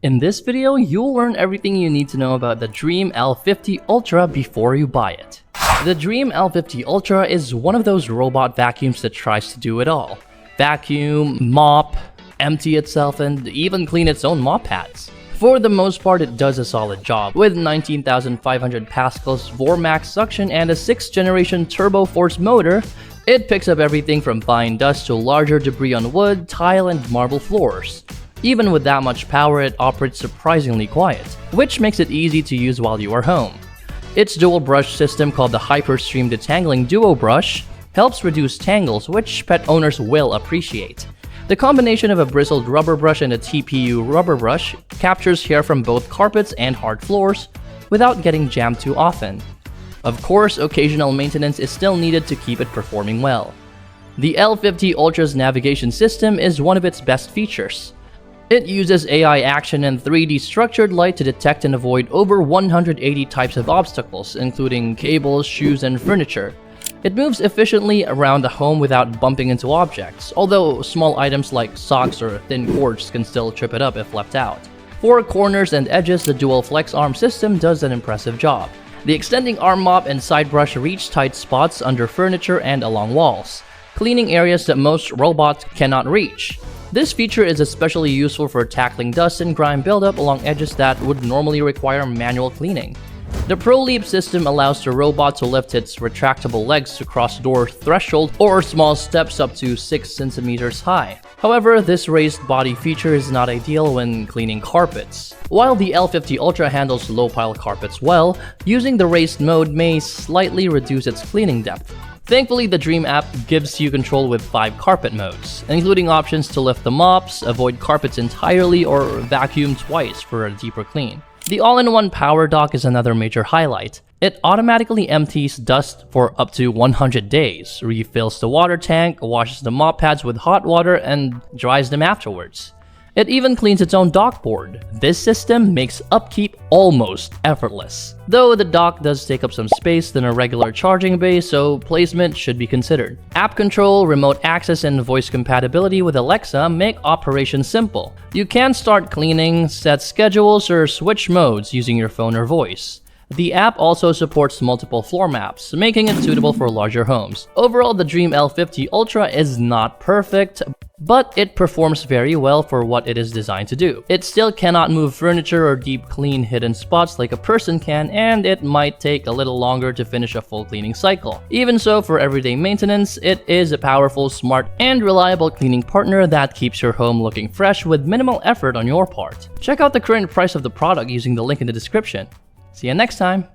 In this video, you'll learn everything you need to know about the DREAME L50 Ultra before you buy it. The DREAME L50 Ultra is one of those robot vacuums that tries to do it all. Vacuum, mop, empty itself, and even clean its own mop pads. For the most part, it does a solid job. With 19,500 pascals Vormax suction and a 6th generation turbo force motor, it picks up everything from fine dust to larger debris on wood, tile, and marble floors. Even with that much power, it operates surprisingly quiet, which makes it easy to use while you are home. Its dual brush system, called the Hyperstream Detangling Duo Brush, helps reduce tangles, which pet owners will appreciate. The combination of a bristled rubber brush and a TPU rubber brush captures hair from both carpets and hard floors without getting jammed too often. Of course, occasional maintenance is still needed to keep it performing well. The L50 Ultra's navigation system is one of its best features. It uses AI action and 3D structured light to detect and avoid over 180 types of obstacles, including cables, shoes, and furniture. It moves efficiently around the home without bumping into objects, although small items like socks or thin cords can still trip it up if left out. For corners and edges, the dual flex arm system does an impressive job. The extending arm mop and side brush reach tight spots under furniture and along walls, cleaning areas that most robots cannot reach. This feature is especially useful for tackling dust and grime buildup along edges that would normally require manual cleaning. The Pro Leap system allows the robot to lift its retractable legs to cross door threshold or small steps up to 6 centimeters high. However, this raised body feature is not ideal when cleaning carpets. While the L50 Ultra handles low-pile carpets well, using the raised mode may slightly reduce its cleaning depth. Thankfully, the DREAME app gives you control with 5 carpet modes, including options to lift the mops, avoid carpets entirely, or vacuum twice for a deeper clean. The all-in-one power dock is another major highlight. It automatically empties dust for up to 100 days, refills the water tank, washes the mop pads with hot water, and dries them afterwards. It even cleans its own dock board. This system makes upkeep almost effortless. Though the dock does take up some space than a regular charging bay, so placement should be considered. App control, remote access, and voice compatibility with Alexa make operations simple. You can start cleaning, set schedules, or switch modes using your phone or voice. The app also supports multiple floor maps, making it suitable for larger homes. Overall, the DREAME L50 Ultra is not perfect, but it performs very well for what it is designed to do. It still cannot move furniture or deep clean hidden spots like a person can, and it might take a little longer to finish a full cleaning cycle. Even so, for everyday maintenance, it is a powerful, smart, and reliable cleaning partner that keeps your home looking fresh with minimal effort on your part. Check out the current price of the product using the link in the description. See you next time!